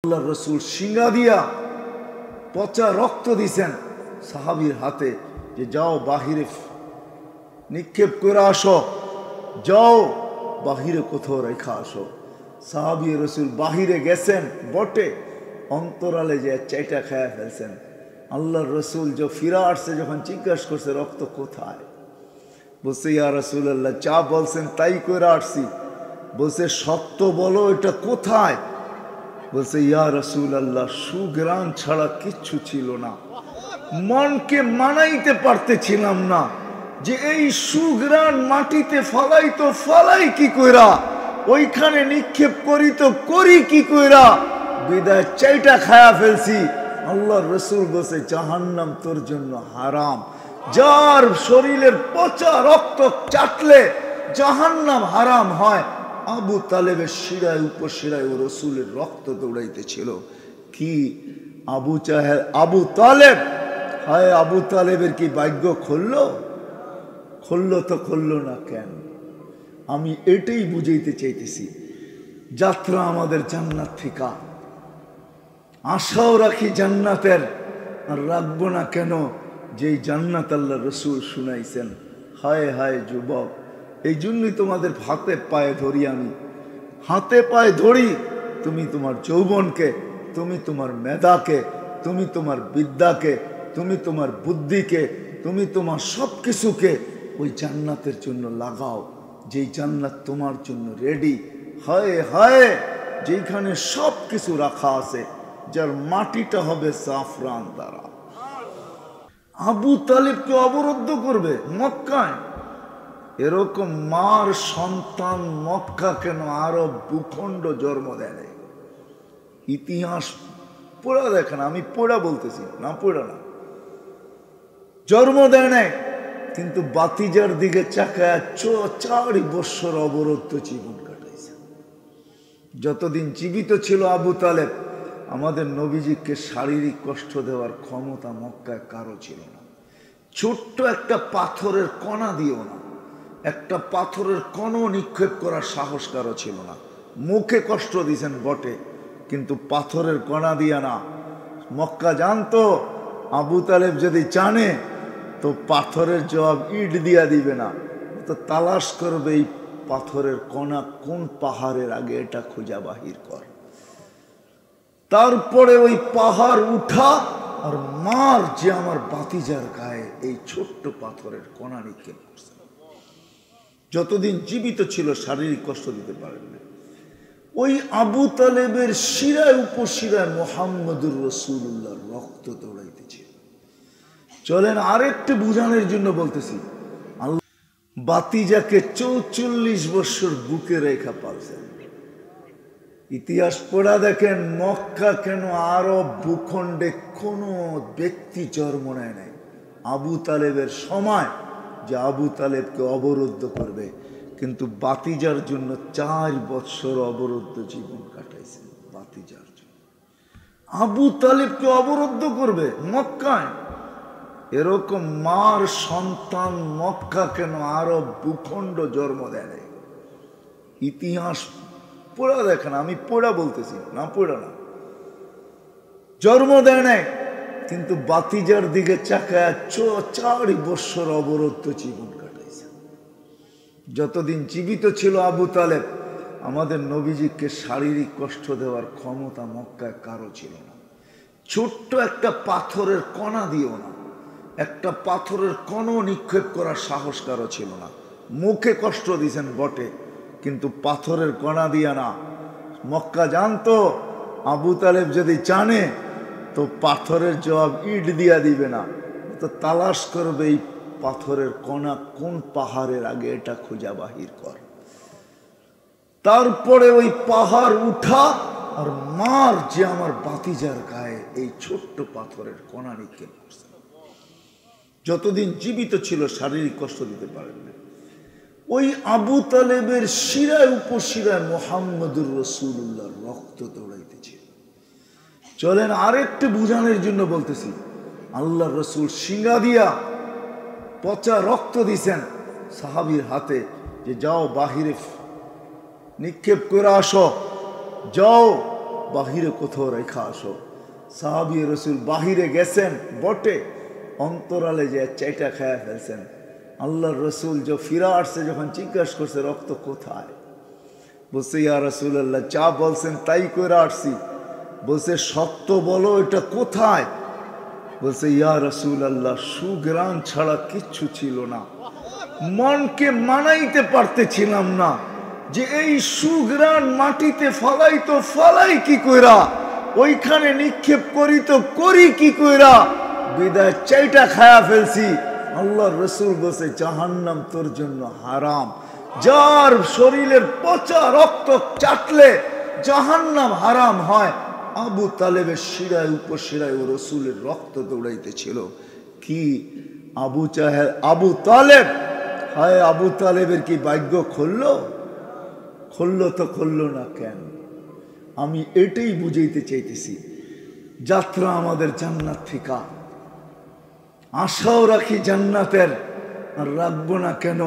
আল্লাহ রসুল শিঙ্গা দিয়া পচা রক্ত দিছেন সাহাবীর হাতে যে যাও বাহিরে নিক্ষেপ করে আসো, যাও বাহিরে কোথাও রেখা আসো। সাহাবী রসুল বাহিরে গেছেন বটে, অন্তরালে যে চাইটা খায়া ফেলছেন। আল্লাহর রসুল যে ফিরা আসছে যখন জিজ্ঞাসা করছে রক্ত কোথায়, বলছে ইয়া রাসূলুল্লাহ যা বলছেন তাই করে আসছি। বলছে সত্য বলো এটা কোথায়? বলছে ইয়া রাসূলুল্লাহ সুগ্রাণ ছাড়া কিচ্ছু ছিল না, মনকে মানাইতে পারতেছিলাম না যে এই সুগ্রাণ মাটিতে ফালাই তো ফালাই কি কইরা, ওইখানে নিক্ষেপ করি তো করি কি কইরা, বিদায় চাইটা খায়া ফেলছি। আল্লাহর রসুল বলছে জাহান্নাম তোর জন্য হারাম। যার শরীরের পচা রক্ত চাটলে জাহান্নাম হারাম হয়, আবু তালেবের শিরায় উপশিরায় ও রসুলের রক্ত দৌড়াইতেছিল। কি আবু তালেব, হায় আবু তালেবের কি ভাগ্য খুললো? খুললো তো খুললো না কেন? আমি এটাই বুঝাইতে চাইতেছি। যাত্রা আমাদের জান্নাত থেকে, আশাও রাখি জান্নাতের, আর রাখবো না কেন যেই জান্নাত আল্লাহ রসুল শুনাইছেন। হায় হায় যুবক, এই জন্যই তোমাদের হাতে পায়ে ধরি, আমি হাতে পায়ে ধরি। তুমি তোমার যৌবনকে, তুমি তোমার মেধাকে, তুমি তোমার বিদ্যাকে, তুমি তোমার বুদ্ধিকে, তুমি তোমার সব কিছুকে ওই জান্নাতের জন্য লাগাও, যেই জান্নাত তোমার জন্য রেডি। হায় হায়, যেখানে সব কিছু রাখা আছে, যার মাটিটা হবে জাফরান দ্বারা। আবু তালেবকে অবরুদ্ধ করবে মক্কায়, এরকম মার সন্তান মক্কা কেন আরব ভূখণ্ড জন্ম দেয়? ইতিহাস পড়া দেখেন, আমি পড়া বলতেছি না, পড়া না, জন্ম দেয় নাই, কিন্তু বাতিজার দিকে চাকায় 4 বছর অবরুদ্ধ জীবন কাটাইছে। যতদিন জীবিত ছিল আবু তালেব, আমাদের নবীজিকে শারীরিক কষ্ট দেওয়ার ক্ষমতা মক্কায় কারো ছিল না। ছোট্ট একটা পাথরের কণা দিও না, একটা পাথরের কণা নিক্ষেপ করার সাহস কারো ছিল না। মুখে কষ্ট দিয়েছেন বটে, কিন্তু পাথরের কণা দিয়া না। মক্কা জানতো আবু তালেব যদি জানে তো পাথরের জবাব ইট দিয়া দিবে না, তো তালাশ করবে এই পাথরের কণা কোন পাহাড়ের আগে, এটা খোঁজা বাহির কর। তারপরে ওই পাহাড় উঠা আর মার যে আমার বাতিজার গায়ে এই ছোট্ট পাথরের কণা নিক্ষেপ করছে। যতদিন জীবিত ছিল শারীরিক কষ্ট দিতে পারেন না। ওই আবু তালেবের শিরায় উপশিরায় মুহাম্মদুর রাসূলুল্লাহর রক্ত দৌড়াইতেছিল। চলেন আরেকটু বুঝানোর জন্য বলতেছি, আল্লাহ বাতিজাকে 44 বছর বুকে রেখা পালছেন। ইতিহাস পড়া দেখেন, মক্কা কেন আরব ভূখণ্ডে কোনো ব্যক্তি জন্ম নেয় নাই আবু তালেবের সময় যে আবু তালেবকে অবরুদ্ধ করবে, কিন্তু বাতিজার জন্য 4 বছর অবরুদ্ধ জীবন কাটাইছে। বাতিজার জন্য আবু তালেবকে অবরুদ্ধ করবে মক্কায়, এরকম মার সন্তান মক্কা কেন আরব ভূখণ্ড জন্ম দেয় নাই। ইতিহাস পড়া দেখেন, আমি পড়া বলতেছি না, পড়া না, জন্ম দেয় নাই, কিন্তু বাতিজার দিকে চাকায় 4 বছর অবরুদ্ধ জীবন কাটাইছে। যতদিন জীবিত ছিল আবু তালেব, আমাদের নবীজিকে শারীরিক কষ্ট দেওয়ার ক্ষমতা মক্কায় কারো ছিল না। ছোট্ট একটা পাথরের কণা দিও না, একটা পাথরের কণা নিক্ষেপ করার সাহস কারো ছিল না। মুখে কষ্ট দিয়েছেন বটে, কিন্তু পাথরের কণা দিয়া না। মক্কা জানতো আবু তালেব যদি জানে তো পাথরের জবাব ইট দিয়া দিবে না, তো তালাশ করবে এই পাথরের কণা কোন পাহাড়ের আগে, এটা খোঁজা বাহির কর। তারপরে ওই পাহাড় উঠা আর মার যে আমার বাতিজার গায়ে এই ছোট্ট পাথরের কণা নিক্ষেপ করছে। যতদিন জীবিত ছিল শারীরিক কষ্ট দিতে পারেন না। ওই আবু তালেবের শিরায় উপশিরায় মুহাম্মদুর রাসূলুল্লাহর রক্ত দৌড়াইতেছিল। চলেন আরেকটু বুঝানোর জন্য বলতেছি, আল্লাহর রসুল শিঙ্গা দিয়া পচা রক্ত দিছেন সাহাবীর হাতে যে যাও বাহিরে নিক্ষেপ করে আসো, যাও বাহিরে কোথাও রেখা আসো। সাহাবী রসুল বাহিরে গেছেন বটে, অন্তরালে যে চাইটা খায়া ফেলছেন। আল্লাহর রসুল যে ফিরা আসছে, যখন জিজ্ঞাসা করছে রক্ত কোথায়, বলছে ইয়া রাসূলুল্লাহ যা বলছেন তাই করে আসছি। বলছে সত্য বলো এটা কোথায়? বলছে ইয়া রাসূলুল্লাহ সুঘ্রাণ ছাড়া কিচ্ছু ছিল না, মনকে মানাইতে পারতেছিলাম না যে এই সুঘ্রাণ মাটিতে ফালাই কি কইরা, ওইখানে নিক্ষেপ করি তো করি কি কইরা, বিদায় চাইটা খায়া ফেলছি। আল্লাহর রসুল বলছে জাহান্নাম তোর জন্য হারাম। যার শরীরের পচা রক্ত চাটলে জাহান্নাম হারাম হয়, আবু তালেবের শিরায় উপশিরায় ও রসুলের রক্ত দৌড়াইতেছিল। কি আবু তালেব, হায় আবু তালেবের কি ভাগ্য খুললো? তো খুললো না কেন? আমি এটাই বুঝাইতে চাইতেছি, যাত্রা আমাদের জান্নাত থেকে, আশাও রাখি জান্নাতের, আর রাখবো না কেন?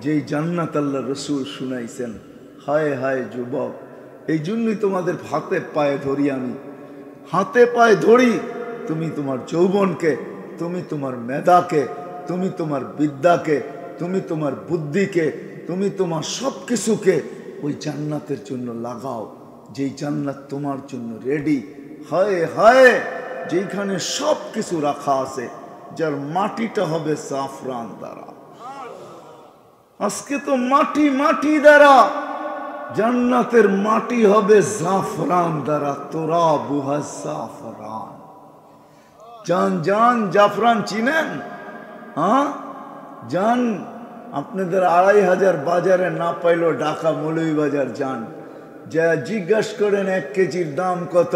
যেই জান্নাত আল্লাহ রসুল শুনাইছেন। হায় হায় যুবক, এই জন্যই তোমাদের হাতে পায়ে ধরি, আমি হাতে পায়ে ধরি। তুমি তোমার যৌবনকে, তুমি তোমার মেধাকে, তুমি তোমার বিদ্যাকে, তুমি তোমার বুদ্ধিকে, তুমি তোমার সব কিছুকে ওই জান্নাতের জন্য লাগাও, যেই জান্নাত তোমার জন্য রেডি। হায় হায়, যেখানে সব কিছু রাখা আছে, যার মাটিটা হবে জাফরান দ্বারা। আজকে তো মাটি দ্বারা, জান্নাতের মাটি হবে জাফরান দ্বারা। তোরা বুহা জাফরান। জান জাফরান চিনেন? হ্যাঁ জান, আপনাদের 2500 বাজারে না পাইলো ঢাকা মৌলভীবাজার যান, যা জিজ্ঞাসা করেন 1 কেজির দাম কত,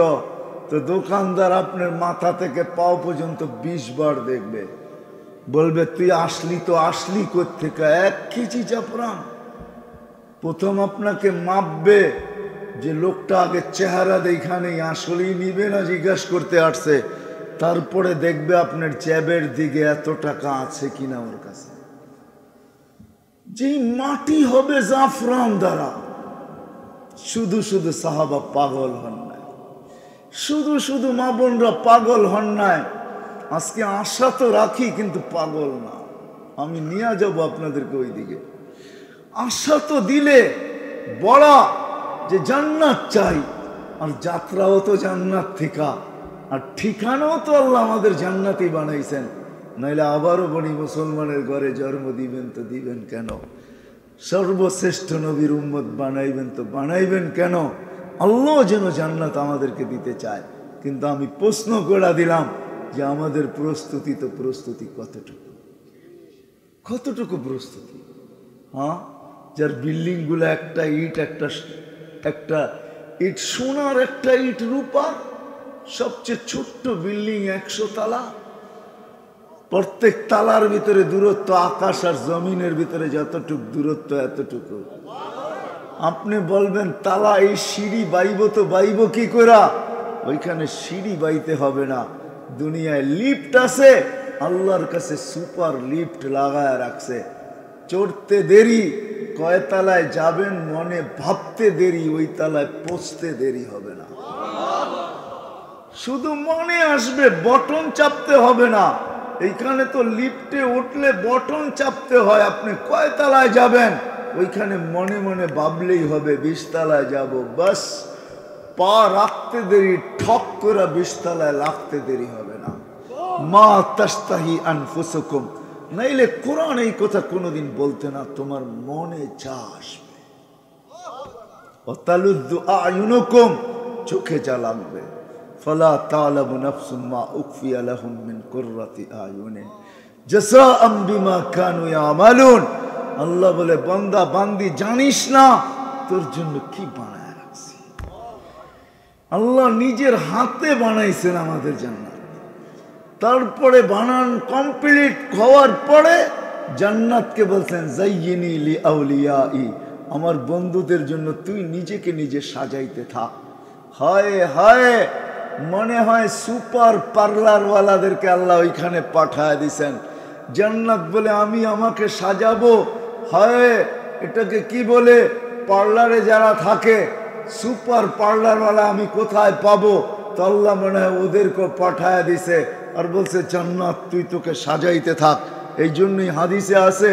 তো দোকানদার আপনার মাথা থেকে পাও পর্যন্ত 20 বার দেখবে, বলবে তুই আসলি কোত্থেকে 1 কেজি জাফরান। প্রথম আপনাকে মাপবে যে লোকটা আগে চেহারা দেখানেই আসলেই নিবে না জিজ্ঞাসা করতে আসছে, তারপরে দেখবে আপনার জ্যাবের দিকে এত টাকা আছে কিনা ওর কাছে। যে মাটি হবে জাফরান দ্বারা। শুধু সাহাবা পাগল হন নাই, শুধু মা বোনরা পাগল হন নাই। আজকে আশা তো রাখি কিন্তু পাগল না। আমি নিয়ে যাব আপনাদেরকে ওই দিকে। আশা তো দিলে বলা যে জান্নাত চাই, আর যাত্রাও তো জান্নাত থেকে, আর ঠিকানাও তো আল্লাহ আমাদের জান্নাতই বানাইছেন। নাইলে আবারও বনি মুসলমানের ঘরে জন্ম দিবেন তো দিবেন কেন? সর্বশ্রেষ্ঠ নবীর উম্মত বানাইবেন তো বানাইবেন কেন? আল্লাহ যেন জান্নাত আমাদেরকে দিতে চায়। কিন্তু আমি প্রশ্ন করে দিলাম যে আমাদের প্রস্তুতি কতটুকু প্রস্তুতি? হ্যাঁ, যার বিল্ডিং গুলো একটা ইট সোনার, একটা ইট রূপা, সবচেয়ে ছোট্ট বিল্ডিং 100 তালা, প্রত্যেক তালার ভিতরে দূরত্ব আকাশ আর জমিনের ভিতরে যতটুকু দূরত্ব এতটুকু। আপনি বলবেন তালা এই সিঁড়ি বাইব কি করা? ওইখানে সিঁড়ি বাইতে হবে না, দুনিয়ায় লিফট আছে, আল্লাহর কাছে সুপার লিফট লাগায় রাখছে। চড়তে দেরি, কয় তালায় যাবেন মনে ভাবতে দেরি, ওই তালায় পৌঁছতে দেরি হবে না। শুধু মনে আসবে, বটন চাপতে হবে না। এইখানে তো লিফটে উঠলে বটন চাপতে হয়। আপনি কয় তালায় যাবেন ওইখানে মনে ভাবলেই হবে 20 তালায় যাব, বাস পা রাখতে দেরি, ঠক করে 20 তালায় লাগতে দেরি হবে না। মা তাস্তাহি আনফুসুকুম, নাইলে কোরআন এই কথা কোনোদিন বলতে না, তোমার মনে যা আসবে। ওয়াতালুযু আয়ুনুকুম, চোখে যা লাগবে। ফালা তা'লামু নাফসুম মা উখফিয়া লাহুম মিন কুররাতি আয়ুনিন জাযাআম বিমা কানু ইয়ামালুন। আল্লাহ বলে বান্দা বান্দি জানিস না তোর জন্য কি বানায় রাখছি। আল্লাহ নিজের হাতে বানাইছেন আমাদের জান্নাত। তারপরে বানান কমপ্লিট হওয়ার পরে জান্নাতকে বলছেন যায়্যিনি লি আউলিয়াই, আমার বন্ধুদের জন্য তুই নিজেকে নিজে সাজাইতে থাক। হায় হায়, মনে হয় সুপার পার্লারওয়ালাদেরকে আল্লাহ ওইখানে পাঠায় দিছেন। জান্নাত বলে আমি আমাকে সাজাবো। হায়, এটাকে কি বলে? পার্লারে যারা থাকে সুপার পার্লারওয়ালা আমি কোথায় পাবো? তো আল্লাহ মনে হয় ওদেরকে পাঠায় দিছে আর বলছে জান্নাত তুই তোকে সাজাইতে থাক। এই জন্যই হাদিসে আছে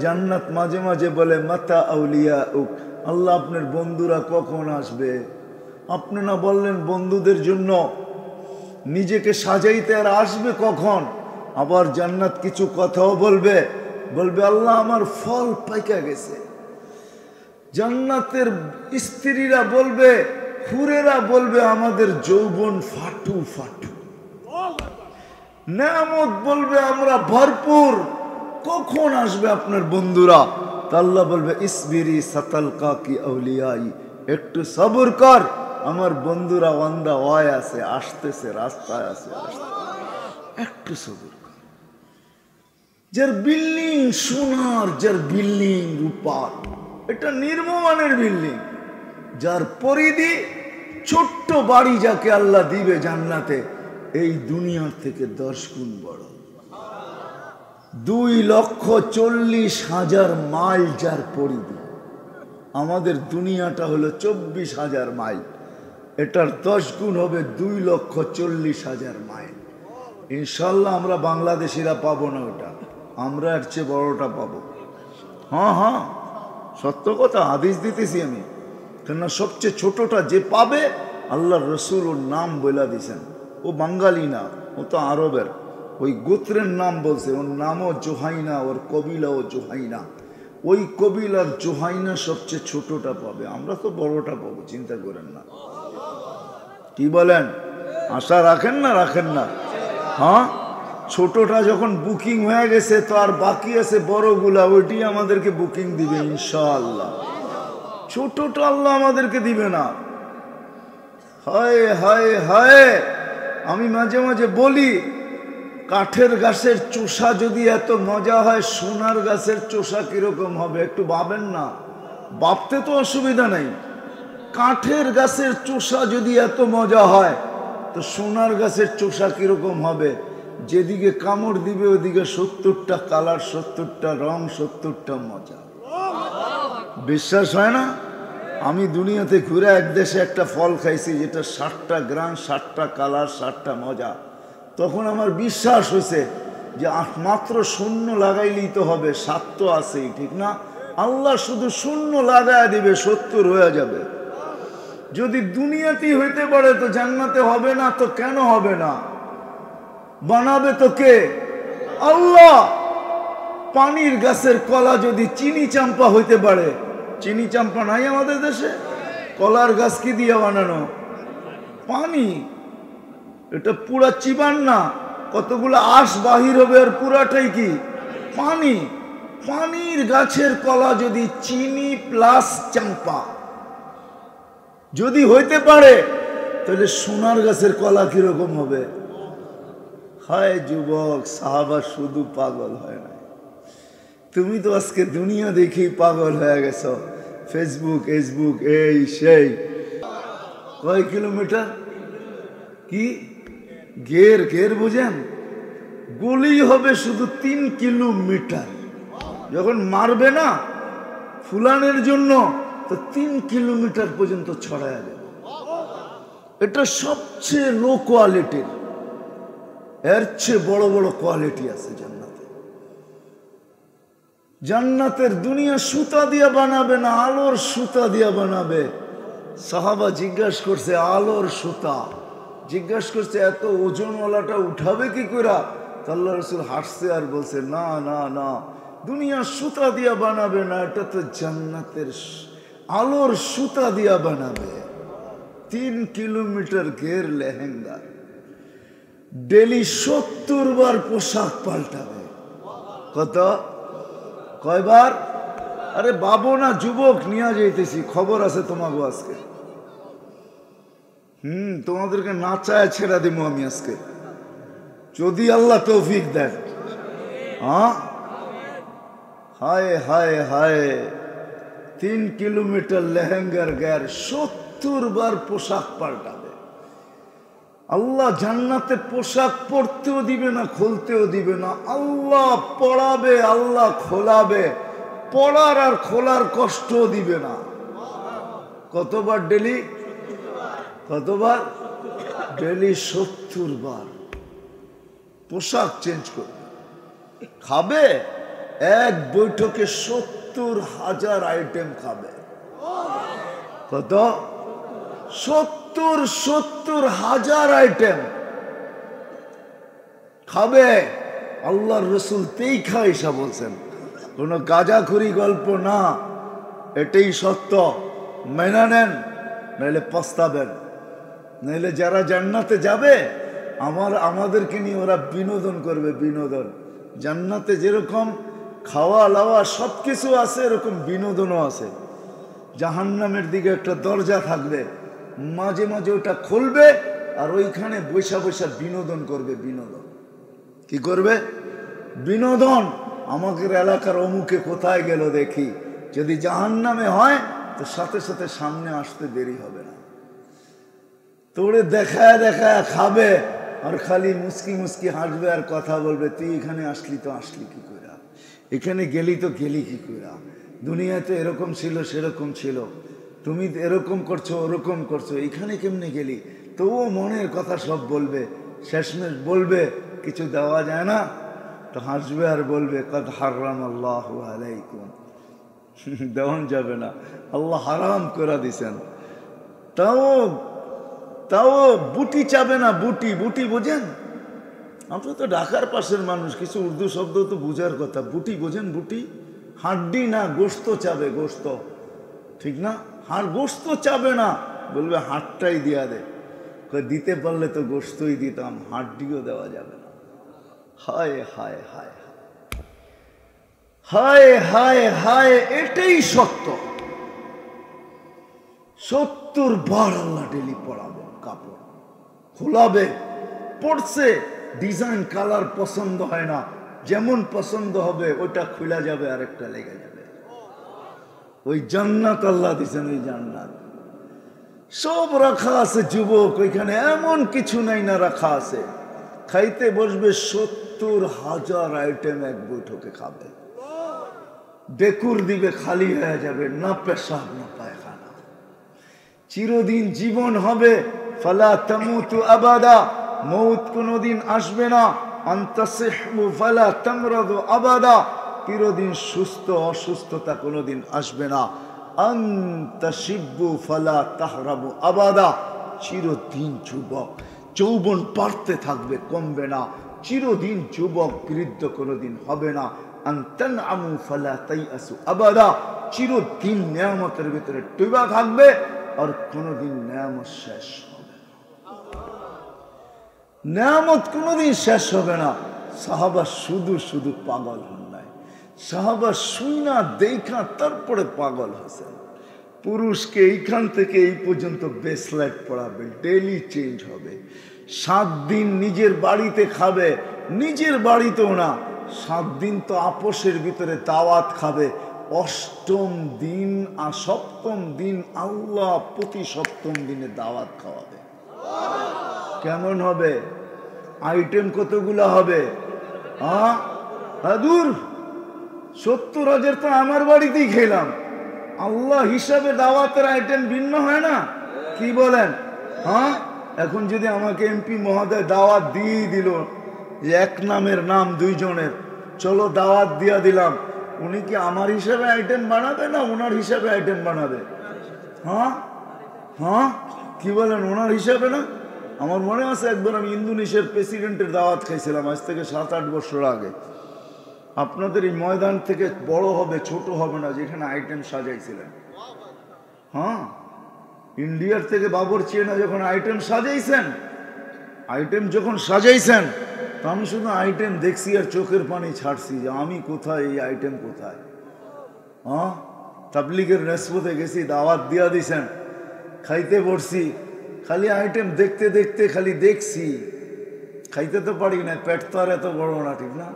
জান্নাত মাঝে মাঝে বলে মাতা আউলিয়া উক, আল্লাহ আপনার বন্ধুরা কখন আসবে? আপনি না বললেন বন্ধুদের জন্য নিজেকে সাজাইতে, আর আসবে কখন? আবার জান্নাত কিছু কথাও বলবে, বলবে আল্লাহ আমার ফল পাইকা গেছে। জান্নাতের স্ত্রীরা বলবে, হুরেরা বলবে আমাদের যৌবন ফাটু ফাটু। নেয়ামত বলবে আমরা ভরপুর, কখন আসবে আপনার বন্ধুরা? তা আল্লাহ বলবে ইসবিরি সাতালকা কি আউলিয়াই, একটু সবর কর, আমার বন্ধুরা ওয়ান্দা ওয়ায় আছে, আসতেছে, রাস্তায় আছে, একটু সবর কর। যার বিল্ডিং সোনার, যার বিল্ডিং রূপার, এটা নির্মমানের বিল্ডিং, যার পরিধি ছোট্ট বাড়ি যাকে আল্লাহ দিবে জান্নাতে, এই দুনিয়ার থেকে 10 গুণ বড়। 2,40,000 মাইল যার পরিধি। আমাদের দুনিয়াটা হলো 24,000 মাইল, এটার 10 গুণ হবে 2,40,000 মাইল। ইনশাল্লাহ আমরা বাংলাদেশিরা পাবো না ওটা, আমরা এর চেয়ে বড়টা পাবো। হ্যাঁ হ্যাঁ, সত্য কথা, হাদিস দিতেছি আমি। কেননা সবচেয়ে ছোটটা যে পাবে, আল্লাহ রসুল ওর নাম বলে দিয়েছেন। ও বাঙালি না, ও তো আরবের, ওই গোত্রের নাম বলছে, ওর নামও জোহাইনা, ওর কবিলাও জোহাইনা। ওই কবিলার জোহাইনা সবচেয়ে ছোটটা পাবে, আমরা তো বড়টা পাবো, চিন্তা করেন না। কি বলেন, আশা রাখেন না রাখেন না? হ্যাঁ, ছোটটা যখন বুকিং হয়ে গেছে তো আর বাকি আছে বড়গুলা, ওইটি আমাদেরকে বুকিং দিবে ইনশাআল্লাহ। ছোটটা আল্লাহ আমাদেরকে দিবে না। হায় হায় হায়, আমি মাঝে মাঝে বলি কাঠের গাছের চোষা যদি এত মজা হয়, সোনার গাছের চোষা কিরকম হবে? একটু ভাবেন না, ভাবতে তো অসুবিধা নেই। কাঠের গাছের চোষা যদি এত মজা হয়, তো সোনার গাছের চোষা কিরকম হবে? যেদিকে কামড় দিবে ওদিকে 70টা কালার, 70টা রং, 70টা মজা। বিশ্বাস হয় না? আমি দুনিয়াতে ঘুরে এক দেশে একটা ফল খাইছি যেটা 60টা গ্রাম, 60টা কালার, 60টা মজা। তখন আমার বিশ্বাস হয়েছে যে মাত্র শূন্য লাগাইলেই তো হবে, 7 তো আছেই, ঠিক না? আল্লাহ শুধু শূন্য লাগায় দিবে, 70 হয়ে যাবে। যদি দুনিয়াতেই হইতে পারে তো জান্নাতে হবে না? তো কেন হবে না? বানাবে তো কে? আল্লাহ। পানির গাছের কলা যদি চিনি চাম্পা হইতে পারে, চিনি চাম্পা নাই আমাদের দেশে, কলার গাছ কি দিয়ে বানানো? পানি। এটা পুরা চিবান না, কতগুলো আঁশ বাহির হবে, আর পুরাটাই কি পানি। পানির গাছের কলা যদি চিনি প্লাস চাম্পা যদি হইতে পারে, তাহলে সোনার গাছের কলা কিরকম হবে? হায় যুবক, সাহাবা শুধু পাগল হয় না, তুমি তো আজকে দুনিয়া দেখেই পাগল হয়ে গেছো। ফেসবুক ফেসবুক এই সেই। কয় কিলোমিটার কি গের গের বুঝেন? গুলি হবে শুধু 3 কিলোমিটার। যখন মারবে না ফুলানের জন্য, তো 3 কিলোমিটার পর্যন্ত ছড়ায় যাবে। এটা সবচেয়ে লো কোয়ালিটির, এর চেয়ে বড় বড় কোয়ালিটি আছে জান্নাতে। জান্নাতের দুনিয়া সুতা দিয়ে বানাবে না, আলোর সুতা দিয়ে বানাবে। সাহাবা জিজ্ঞাসা করছে আলোর সুতা, জিজ্ঞাসা করছে এত ওজনওয়ালাটা উঠাবে কি করে? আল্লাহ রাসূল হাসছে আর বলছে না না না, দুনিয়া সুতা দিয়া বানাবে না, এটা তো জান্নাতের আলোর সুতা দিয়া বানাবে। 3 কিলোমিটার ঘের লেহেঙ্গা, ডেলি 70 বার পোশাক পাল্টাবে। কত? কয়বার? আরে বাবু না, যুবক নিয়ে যাইতেছি, খবর আছে তোমাকে আজকে। তোমাদেরকে নাচায় ছেড়া দিব আমি আজকে, যদি আল্লাহ তৌফিক দেন। হ্যাঁ, হায় হায় হায়, 3 কিলোমিটার লেহেঙ্গার গায়ের 70 বার পোশাক পাল্টাবে। আল্লাহ জান্নাতে পোশাক পরতেও দিবে না, খুলতেও দিবে না। আল্লাহ পড়াবে, আল্লাহ খোলাবে, পড়ার আর খোলার কষ্টও দিবে না। কতবার ডেলি? কতবার ডেলি? 70 বার। পোশাক চেঞ্জ করবে, খাবে এক বৈঠকে 70,000 আইটেম খাবে। কত? 70,000 আইটেম খাবে। আল্লাহর রসুল তেইখা ঈশা বলছেন, কোন গাঁজাখুরি গল্প না, এটাই সত্য। মেনে নেন, নাইলে পস্তাবেন। নাইলে যারা জান্নাতে যাবে আমাদেরকে নিয়ে ওরা বিনোদন করবে। বিনোদন জান্নাতে যেরকম খাওয়া লাওয়া সবকিছু আছে, এরকম বিনোদনও আছে। জাহান্নামের দিকে একটা দরজা থাকবে, মাঝে মাঝে ওটা খুলবে আর ওইখানে বৈশা বৈশা বিনোদন করবে। বিনোদন কি করবে? বিনোদন। আমাদের এলাকার অমুকে কোথায় গেল দেখি। যদি জাহান্নামে হয় তো সাথে সাথে সামনে আসতে দেরি হবে না। তোরে দেখায় দেখায় খাবে আর খালি মুস্কি মুস্কি হাসবে আর কথা বলবে, তুই এখানে আসলি তো আসলি কি করে, এখানে গেলি তো গেলি কি করে, দুনিয়াতে এরকম ছিল সেরকম ছিল, তুমি এরকম করছো ওরকম করছো, এখানে কেমনে গেলি। তবুও মনের কথা সব বলবে। শেষমেশ বলবে কিছু দেওয়া যায় না তো হাসবে আর বলবে কদ হারাম আল্লাহু আলাইকুম, দেওয়ান যাবে না, আল্লাহ হারাম করে দিছেন। তাও বুটি চাবে না। বুটি বুটি বোঝেন? আমরা তো ঢাকার পাশের মানুষ, কিছু উর্দু শব্দ তো বুঝার কথা। বুটি বোঝেন? বুটি হাড্ডি না, গোস্ত চাবে, গোস্ত। ঠিক না? হাড় গোস্ত চাবে না, বলবে হাড়টাই দিয়া দে। দিতে পারলে তো গোস্তই দিতাম, হাড্ডিও দেওয়া যাবে না। হায় হায় হায় হায় হায় হায়, এটাই সত্য। 70 বার আল্লাহ ডেলি পড়াবে, কাপড় খোলাবে। পড়ছে, ডিজাইন কালার পছন্দ হয় না, যেমন পছন্দ হবে ওইটা খুলে যাবে, আরেকটা লেগে যাবে। ওই জান্নাত আল্লাহ দিছেন, ওই জান্নাত সব রাখা আছে। যুবক, ওইখানে এমন কিছু নাই না রাখা আছে। খাইতে বসবে 70,000 আইটেম এক বৈঠকে খাবে। ডেকুর দিবে, খালি হয়ে যাবে, না পেশাব না পায়খানা। চিরদিন জীবন হবে। ফালা তামুতু আবাদা, মৌত কোনদিন আসবে না। আনতাসিহু ফালা তামরাদু আবাদা, চিরদিন সুস্থ অসুস্থতা কোনদিন আসবে না। আনতাশিবু ফালা তাহরাবু আবাদা, চিরদিন যুবক। যৌবন বাড়তে থাকবে, কমবে না। চিরদিন যুবক, বৃদ্ধ কোনদিন হবে না। আনতানআমু ফালা তাইআসু আবাদা, চিরদিন নিয়ামতের ভিতরে ডুবা থাকবে আর কোনদিন নিয়ামত শেষ হবে না। নিয়ামত কোনদিন শেষ হবে না। সাহাবা শুধু শুধু পাগল হন নাই, সাহাবা শুইনা দেখা তারপরে পাগল হয়েছেন। পুরুষকে এইখান থেকে এই পর্যন্ত ব্রেসলেট পড়াবে, ডেলি চেঞ্জ হবে। 7 দিন নিজের বাড়িতে খাবে, নিজের বাড়িতেও না, 7 দিন তো আপোষের ভিতরে দাওয়াত খাবে। 8ম দিন আর 7ম দিন আল্লাহ প্রতি 7ম দিনে দাওয়াত খাওয়াবে। কেমন হবে? আইটেম কতগুলো হবে? দূর 70,000 তো আমার বাড়িতেই খেলাম। আল্লাহ হিসাবে দাওয়াতের আইটেম ভিন্ন হয় না? কি বলেন? এখন যদি আমাকে এমপি মহোদয় দাওয়াত দিয়ে দিল, এক নামের নাম 2 জনের, চলো দাওয়াত দিয়া দিলাম, উনি কি আমার হিসাবে আইটেম বানাবে না ওনার হিসাবে আইটেম বানাবে? কি বলেন? ওনার হিসাবে না? আমার মনে আছে একবার আমি ইন্দোনেশিয়ার প্রেসিডেন্টের দাওয়াত খাইছিলাম, আজ থেকে 7-8 বছর আগে। আপনাদের এই ময়দান থেকে বড় হবে, ছোট হবে না, যেখানে আইটেম সাজাইছিলেন। ইন্ডিয়ার থেকে বাবরচিয়ানা যখন আইটেম সাজাইছেন, আইটেম যখন সাজাইছেন, তো আমি শুধু আইটেম দেখছি আর চোখের পানি ছাড়ছি যে আমি কোথায়, এই আইটেম কোথায়। তাবলিগের নেসবতে গেছি, দাওয়াত দিয়া দিছেন, খাইতে বসছি, খালি আইটেম দেখতে দেখতে খালি দেখছি, খাইতে তো পারি না, পেট তো আর এত বড় না, ঠিক না?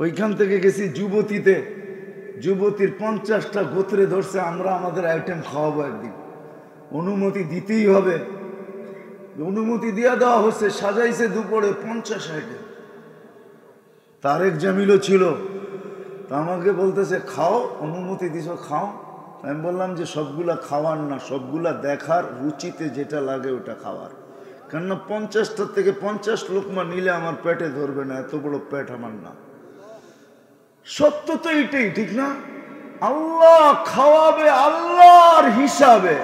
ওইখান থেকে গেছি যুবতীতে, যুবতীর 50টা গোত্রে ধরছে, আমরা আমাদের আইটেম খাওয়াবো একদিন, অনুমতি দিতেই হবে। অনুমতি দিয়া দেওয়া হচ্ছে, সাজাইছে দুপুরে 50 আইটেম। তারেক জামিলও ছিল, তা আমাকে বলতেছে খাও, অনুমতি দিছ খাও। আমি বললাম যে সবগুলা খাওয়ার না, সবগুলা দেখার, রুচিতে যেটা লাগে ওটা খাওয়ার। কেননা 50টা থেকে 50 লোকমা নিলে আমার পেটে ধরবে না, এত বড় পেট আমার না। সত্য তো এটাই, ঠিক না? আল্লাহ খাওয়াবে আল্লাহর হিসাবে।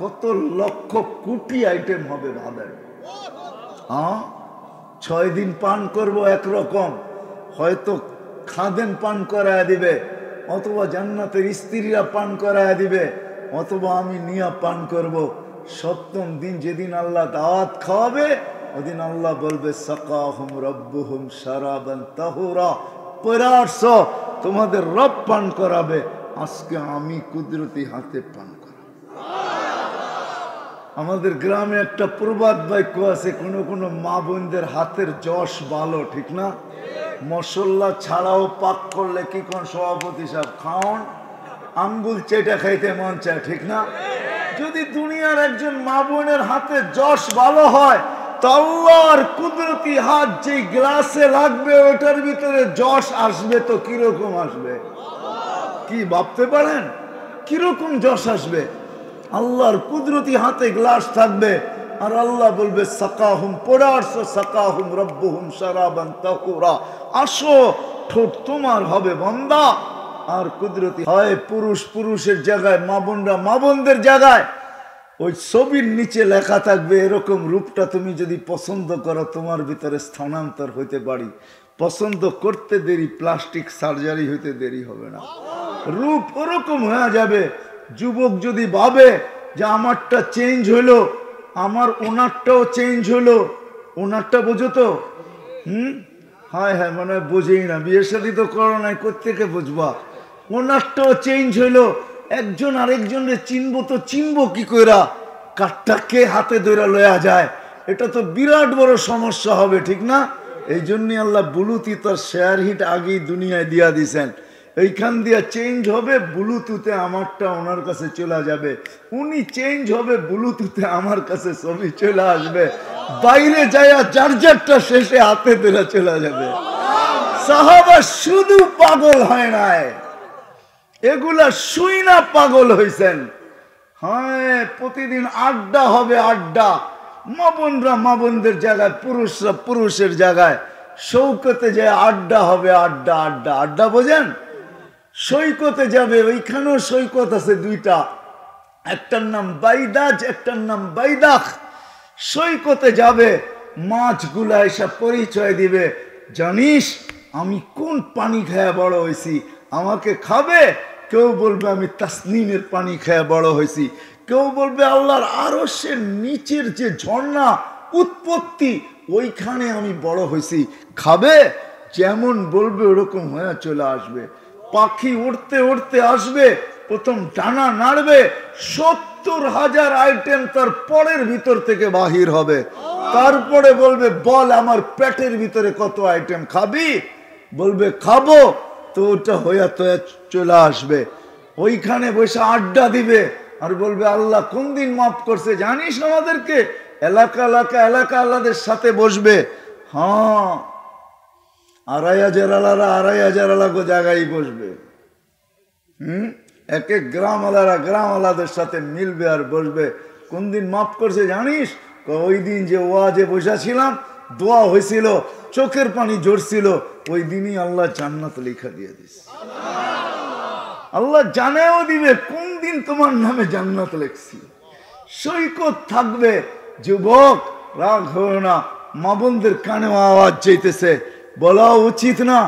কত লক্ষ কোটি আইটেম হবে ভাবেন। 6 দিন পান করব একরকম, হয়তো খাদেন পান করায় দিবে, অথবা জান্নাতের স্ত্রীরা পান করায় দিবে, অথবা আমি নিয়া পান করব। 7ম দিন যেদিন আল্লাহ দাওয়াত খাওয়াবে, ওদিন আল্লাহ বলবে সাকাহুম রব্বুহুম শারাবান তাহুরা, পরার্স তোমাদের রব পান করাবে, আজকে আমি কুদরতি হাতে পান করাবো। আমাদের গ্রামে একটা প্রবাদ বাক্য আছে, কোনো কোনো মা বোনদের হাতের যশ ভালো, ঠিক না? মশলা ছাড়াও পাক করলে কি কোন সভাপতি সাহেব খাওন আঙ্গুল চেটে খাইতে মন চায়, ঠিক না? যদি দুনিয়ার একজন মা বোনের হাতে যশ ভালো হয়, তো আল্লাহর কুদরতি হাত যে গ্লাসে লাগবে ওটার ভিতরে যশ আসবে তো কিরকম আসবে? কি ভাবতে পারেন কিরকম যশ আসবে? আল্লাহর কুদরতি হাতে গ্লাস থাকবে, আর আল্লাহ বলবে সাকাহুম পরারসো সাকাহুম রব্বুহুম শারাবান তাহুরা, আসো ঠোঁট তোমার হবে বান্দা। আর কুদরতি হয় পুরুষ পুরুষের জায়গায়, মা বোনরা মা বোনদের জায়গায়। ওই ছবির নিচে লেখা থাকবে এরকম রূপটা তুমি যদি পছন্দ করো, তোমার ভিতরে স্থানান্তর হইতে পারি। পছন্দ করতে দেরি, প্লাস্টিক সার্জারি হইতে দেরি হবে না, রূপ ওরকম হয়ে যাবে। যুবক যদি ভাবে যে আমারটা চেঞ্জ হলো, আমার ওনারটাও চেঞ্জ হলো, ওনারটা বোঝো তো? হায় হায়, মানে বোঝেই না, বিয়ের সাথে তো করো নাই, কোত্থেকে বুঝবা? ওনারটাও চেঞ্জ হইলো, একজন আরেকজনের চিনবো তো চিনবো কি কইরা? কাঠটাকে হাতে ধরে লয়া যায়, এটা তো বিরাট বড় সমস্যা হবে, ঠিক না? এই জন্যই আল্লাহ ব্লুটুথ আর শেয়ার হিট আগেই দুনিয়ায় দিয়া দিছেন। এইখান দিয়া চেঞ্জ হবে, ব্লুটুথে আমারটা ওনার কাছে চলে যাবে, উনি চেঞ্জ হবে, ব্লুটুথে আমার কাছে ছবি চলে আসবে, বাইরে যায় চার্জারটা শেষে হাতে ধরে চলে যাবে। সাহাবা শুধু পাগল হয় নাই, এগুলা শুই না পাগল হয়েছেন। হ্যাঁ, প্রতিদিন আড্ডা হবে, আড্ডা, মা বোনরা মা বোনদের জায়গায়, পুরুষরা পুরুষের জায়গায়, সৈকতে যায় আড্ডা হবে, আড্ডা আড্ডা আড্ডা, বোঝেন? সৈকতে যাবে, ওইখানেও সৈকত আছে দুইটা, একটার নাম বাইদাজ, একটার নাম বাইদাখ। সৈকতে যাবে, মাছগুলা এসব পরিচয় দিবে, জানিস আমি কোন পানি খায়া বড় হয়েছি, আমাকে খাবে? কেউ বলবে আমি তাসনিমের পানি খায়া বড় হয়েছি, কেউ বলবে আল্লাহর আরশের নিচের যে ঝর্ণা উৎপত্তি, ওইখানে আমি বড় হয়েছি, খাবে? যেমন বলবে ওরকম হয়ে চলে আসবে। পাখি উড়তে উড়তে আসবে, প্রথম ডানা নাড়বে, 70,000 আইটেম তার পরের ভিতর থেকে বাহির হবে, তারপরে বলবে বল আমার পেটের ভিতরে কত আইটেম খাবি? বলবে খাবো, তো ওটা হইয়া তো চলে আসবে, ওইখানে বসে আড্ডা দিবে, আর বলবে আল্লাহ কোন দিন মাফ করছে জানিস আমাদেরকে? এলাকা এলাকা এলাকা আল্লাহদের সাথে বসবে, হ্যাঁ 2,500 আলারা 2,500 আলাগো জায়গায় বসবে। এক এক গ্রাম আলারা গ্রাম আলাদের সাথে মিলবে আর বসবে, কোন দিন মাফ করছে জানিস? ওই দিন যে ওয়াজে বসেছিলাম, দোয়া হয়েছিল, চোখের পানি ঝরছিল, ওই দিনই আল্লাহ জান্নাত লেখা দিয়ে দিস। আল্লাহ জানেও দিবে কোন দিন তোমার নামে জান্নাত লেখছি। সৈকত থাকবে, যুবক রাগ হও না, মা বোনদের কানেও আওয়াজ চাইতেছে, বলা উচিত না,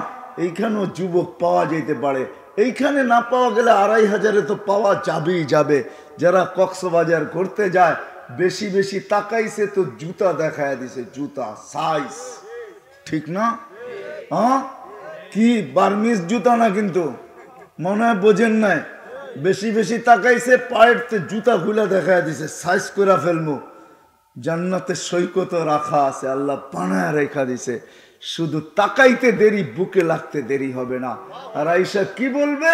এইখানেও যুবক পাওয়া যেতে পারে, এইখানে না পাওয়া গেলে 2,500 তো পাওয়া যাবেই যাবে। যারা কক্সবাজার করতে যায়, বেশি বেশি তাকাইছে তো জুতা দেখায় দিছে, জুতা সাইজ, ঠিক না? হ্যাঁ, কি বার্মিজ জুতা না, কিন্তু মনে হয় বোঝেন নাই, বেশি বেশি তাকাইছে, পায়ের জুতা খুলে দেখায় দিছে, সাইজ করে ফেলবো। জান্নাতে সৈকত রাখা আছে, আল্লাহ পানায় রেখা দিছে, শুধু তাকাইতে দেরি, বুকে লাগতে দেরি হবে না। আর আয়েশা কি বলবে?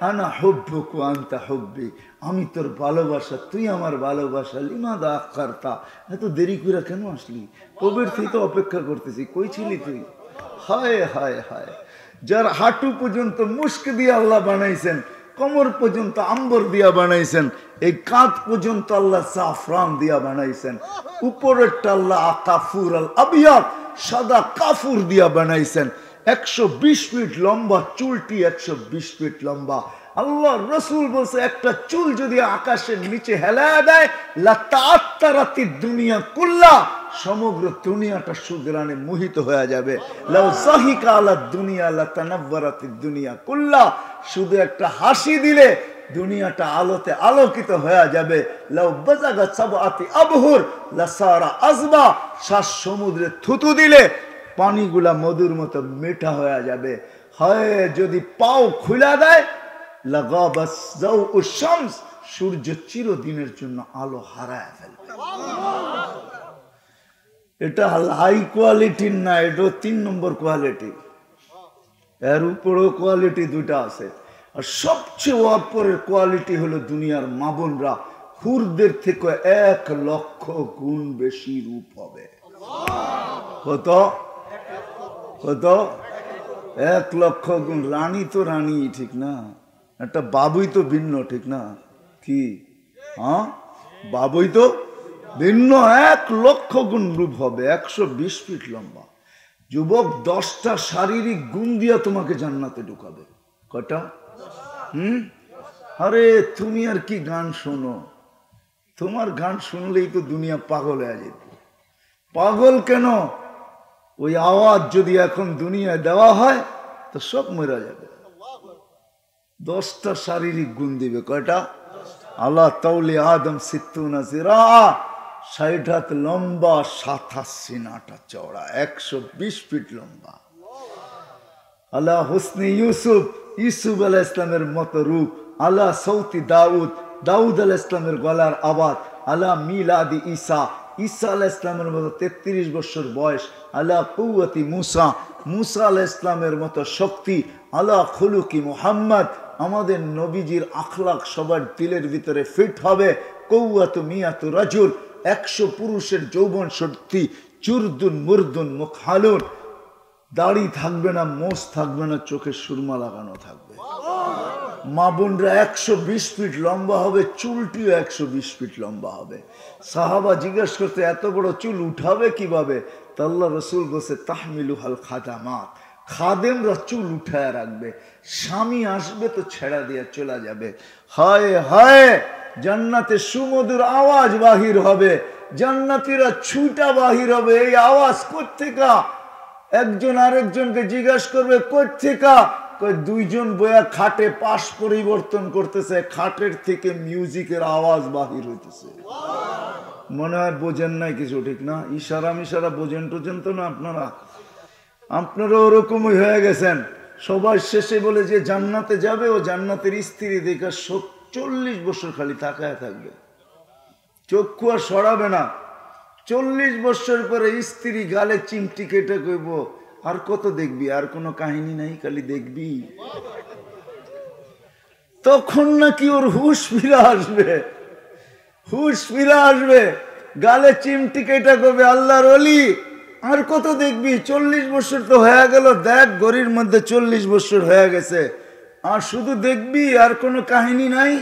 আনা হুব্বুক ওয়া আনতা হুব্বি, আমি তোর ভালোবাসা, তুই আমার ভালোবাসা, লিমাদা আখারতা, এত দেরি করে কেন আসলি? কবির থেকে তো অপেক্ষা করতেছি, কই ছিলি তুই? হায় হায় হায়, যার হাঁটু পর্যন্ত মুস্ক দিয়ে আল্লাহ বানাইছেন, কোমর পর্যন্ত আম্বর দিয়া বানাইছেন, এই কাঁধ পর্যন্ত আল্লাহ জাফরান দিয়া বানাইছেন, উপরেরটা আল্লাহ কাফুর আল আবিয়াদ সাদা কাফুর দিয়া বানাইছেন। 120 ফিট লম্বা চুলটি, 120 ফিট লম্বা। আল্লাহ রসুল বলছে একটা চুল যদি আকাশের নিচে হেলায় দেয়, লাতাআত্তারাতি দুনিয়া কুল্লা, সমগ্র দুনিয়াটা সুগ্রানে মোহিত হয়ে যাবে। লাউ যাহিকা আলা দুনিয়া লাতানাওয়ারাতি দুনিয়া কুল্লা, শুধু একটা হাসি দিলে দুনিয়াটা আলোতে আলোকিত হয়ে যাবে। লাউ বাজাগা সাবআতি আবহুর লাসারা আযবা, শ্বাস সমুদ্রে থুতু দিলে পানিগুলা মধুর মতো মিঠা হয়ে যাবে। হয় যদি পাও খুলে দেয়, লাগাবাস যাউ শামস, সূর্য চিরদিনের জন্য আলো হারায় ফেলবে। এটা হাই কোয়ালিটির না, এটা 3 নম্বর কোয়ালিটি। এর উপরও কোয়ালিটি দুইটা আছে। আর সবচেয়ে ওপরের কোয়ালিটি হলো দুনিয়ার মা বোনরা হুরদের থেকে 1 লক্ষ গুণ বেশি রূপ হবে। কত কত? 1 লক্ষ গুণ। রানী তো রানী, ঠিক না? একটা বাবুই তো ভিন্ন, ঠিক না? কি হ্যাঁ, বাবুই তো ভিন্ন। 1 লক্ষ গুণ রূপ হবে, 120 ফিট লম্বা। যুবক, 10টা শারীরিক গুণ দিয়া তোমাকে জান্নাতে ঢুকাবে। কটা? আরে তুমি আর কি গান শোনো? তোমার গান শুনলেই তো দুনিয়া পাগল হয়ে যেত। পাগল কেন? ওই আওয়াজ যদি এখন দুনিয়ায় দেওয়া হয় তো সব মরে যাবে। 10টা শারীরিক গুণ দিবে। কয়টা? আল্লাহ তাউলি আদম সিত্তুনা জিরা, 60 হাত লম্বা, 87 সিনাটা চওড়া, 120 ফিট লম্বা। আল্লাহ হুসনি ইউসুফ, ইউসুফ আলাইহিস ইসলামের মতো রূপ। আল্লাহ সৌতি দাউদ, দাউদ আলাইহিস ইসলামের গলার আওয়াজ। আল্লাহ মিলাদি ঈসা, ঈসা আলাইহিস ইসলামের মতো 33 বছর বয়স। আল্লাহ কুওয়াতি মুসা, মুসা আলাইহিস ইসলামের মতো শক্তি। আল্লাহ খুলুকি মুহাম্মদ, আমাদের নবীজির আখলাক সবার দিলের ভিতরে ফিট হবে। কৌয়াতু মিয়াতু রাজুল, 100 পুরুষের যৌবন শক্তি। চুরদুন মুরদুন মুখহালুন, দাড়ি থাকবে না, মোষ থাকবে না, চোখে সুরমা লাগানো থাকবে। মা বোনরা 120 ফিট লম্বা হবে, চুলটিও 120 ফিট লম্বা হবে। সাহাবা জিজ্ঞেস করতে এত বড় চুল উঠাবে কিভাবে? তা আল্লাহ রসুল বলছে তাহমিলুহাল খাদামাত, খাদেমরা চুল উঠায় রাখবে। স্বামী আসবে তো ছেড়া দিয়ে চলে যাবে। হায় হায়, জান্নাতে সুমধুর আওয়াজ বাহির হবে, জান্নাতীরা ছুটা বাহির হবে। এই আওয়াজ কোত্থেকা? একজন আরেকজনকে জিজ্ঞাসা করবে কোত্থেকা? দুইজন বয়া খাটে পাশ পরিবর্তন করতেছে, খাটের থেকে মিউজিকের আওয়াজ বাহির হইতেছে। মনে হয় বোঝেন নাই কিছু, ঠিক না? ইশারা মিশারা বোঝেন টোঝেন তো না আপনারা? আপনারা ওরকমই হয়ে গেছেন। সবার শেষে বলে যে জান্নাতে যাবে, ও জান্নাতের স্ত্রী দেখা 40 বছর খালি তাকায় থাকবে, চক্ষু আর সরাবে না। 40 বছর পরে স্ত্রী গালে চিমটি কেটে কইব, আর কত দেখবি? আর কোনো কাহিনী নাই, খালি দেখবি। তখন নাকি ওর হুশ ফিরে আসবে, হুশ ফিরে আসবে। গালে চিমটি কেটে কইবে, আল্লাহর ওলি আর কত দেখবি? 40 বছর তো হয়ে গেল, দেখ ঘড়ির মধ্যে 40 বছর হয়ে গেছে, আর শুধু দেখবি? আর কোনো কাহিনী নাই?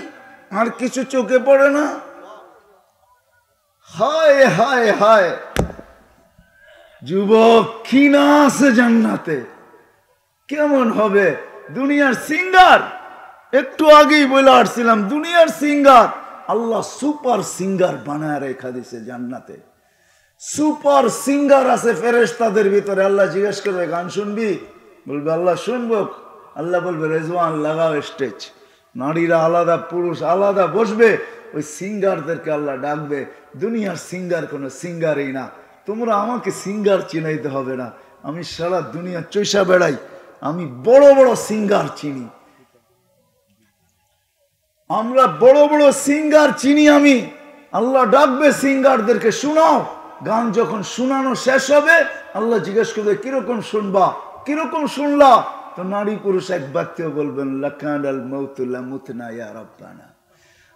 আর কিছু চোখে পড়ে না? হায় হায় হায় যুবক, কি না আছে জান্নাতে! কেমন হবে দুনিয়ার সিঙ্গার? একটু আগেই বলে আসছিলাম, দুনিয়ার সিঙ্গার আল্লাহ সুপার সিঙ্গার বানায় রেখা দিছে জান্নাতে। সুপার সিঙ্গার আছে ফেরেশতাদের ভিতরে। আল্লাহ জিজ্ঞেস করবে, গান শুনবি? বলবে আল্লাহ শুনবো। আল্লাহ বলবে রেজওয়ান লাগাও স্টেজ। নারীরা আলাদা, পুরুষ আলাদা বসবে। ওই সিঙ্গারদেরকে আল্লাহ ডাকবে। দুনিয়ার সিঙ্গার কোনো সিঙ্গারই না। তোমরা আমাকে সিঙ্গার চিনাইতে হবে না, আমি সারা দুনিয়া চৈষা বেড়াই, আমি বড় বড় সিঙ্গার চিনি। আমরা বড় বড় সিঙ্গার চিনি আমি। আল্লাহ ডাকবে সিঙ্গারদেরকে, শোনাও। গান যখন শোনানো শেষ হবে, আল্লাহ জিজ্ঞেস করবে কিরকম শুনবা? কিরকম শুনলা? তো নারী পুরুষ এক বাক্যে বলবেন, লাকানাল মাউতু লামুতনা ইয়া রাব্বানা।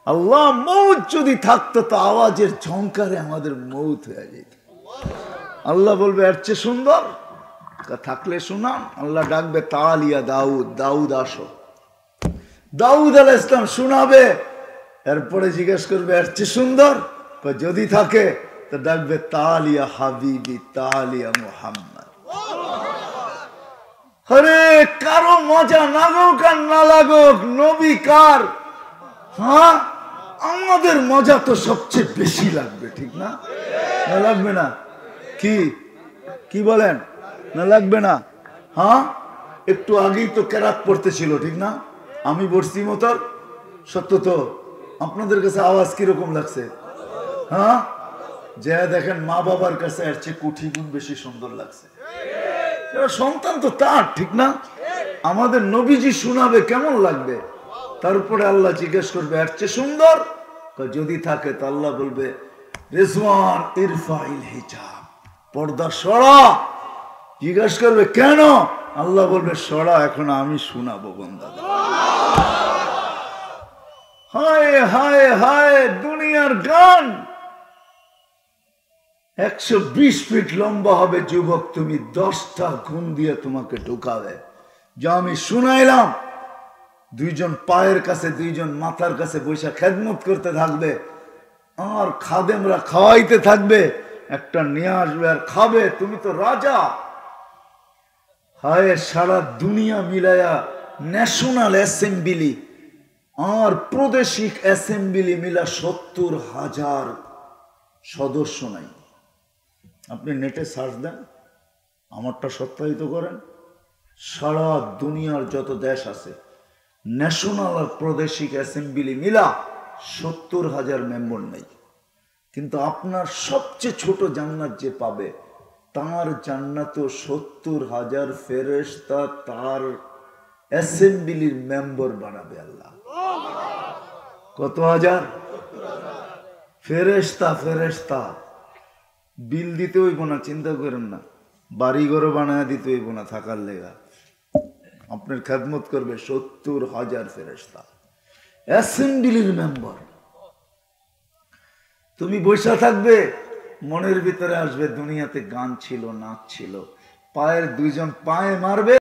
আল্লাহ, মৌত যদি থাকতো তো আওয়াজের ঝংকারে আমাদের মৌত হয়ে যেত। আল্লাহ বলবে এর চেয়ে সুন্দর থাকলে শোনান। আল্লাহ ডাকবে তালিয়া দাউদ, দাউদ আসো। দাউদ আলাইহিস সালাম শোনাবে, এরপরে জিজ্ঞেস করবে এর চেয়ে সুন্দর? যদি থাকে তো ডাকবে তালিয়া হাবিবি তালিয়া মুহাম্মদ। আরে কারো মজা লাগুক আর না লাগুক, নবী কার? হ্যাঁ, আমাদের মজা তো সবচেয়ে বেশি লাগবে, ঠিক না? না লাগবে না? কি কি বলেন? না লাগবে না? হ্যাঁ, একটু আগেই তো কেরাত পড়তেছিল, ঠিক না? আমি বসছি মতর, সত্য তো। আপনাদের কাছে আওয়াজ কিরকম লাগছে? হ্যাঁ, যে দেখেন মা বাবার কাছে এর চেয়ে কোটি গুণ বেশি সুন্দর লাগছে। সন্তান তো তার, ঠিক না? আমাদের নবীজি শোনাবে, কেমন লাগবে? তারপরে আল্লাহ জিজ্ঞেস করবে এর চেয়ে সুন্দর? যদি থাকে তো আল্লাহ বলবে রিজওয়ান ইরফাইল হিজাব, পর্দা সরা। জিজ্ঞেস করবে কেন? আল্লাহ বলবে সরা, এখন আমি শোনাবো বান্দা। হায় হায় হায়, দুনিয়ার গান 120 ফিট লম্বা হবে যুবক, তুমি 10টা গুণ দিয়ে তোমাকে ঢুকাবে। যা আমি শুনাইলাম, দুইজন পায়ের কাছে, দুইজন মাথার কাছে বৈশা খেদমত করতে থাকবে, আর খাদেমরা খাওয়াইতে থাকবে, একটা নিয়ে আসবে আর খাবে। তুমি তো রাজা। হায়, সারা দুনিয়া মিলায়া ন্যাশনাল অ্যাসেম্বলি আর প্রাদেশিক অ্যাসেম্বলি মিলা 70,000 সদস্য নাই। আপনি নেটে সার্চ দেন, আমারটা সত্যায়িত করেন, সারা দুনিয়ার যত দেশ আছে ন্যাশনাল আর প্রাদেশিক অ্যাসেম্বলি মিলা 70,000 মেম্বার নেই। কিন্তু আপনার সবচেয়ে ছোট জান্নাত যে পাবে, তার জান্নাত 70,000 ফেরেশতা তার অ্যাসেম্বলির মেম্বার বানাবে আল্লাহ। কত হাজার ফেরেশতা? ফেরেশতা বিল দিতে হইব না, চিন্তা করেন না। বাড়ি ঘর বানায় দিতে হইব না থাকার লেগা। আপনার খেদমত করবে 70,000 ফেরেশতা, অ্যাসেম্বলির মেম্বার। তুমি বৈশা থাকবে, মনের ভিতরে আসবে দুনিয়াতে গান ছিল, নাচ ছিল, পায়ের দুইজন পায়ে মারবে।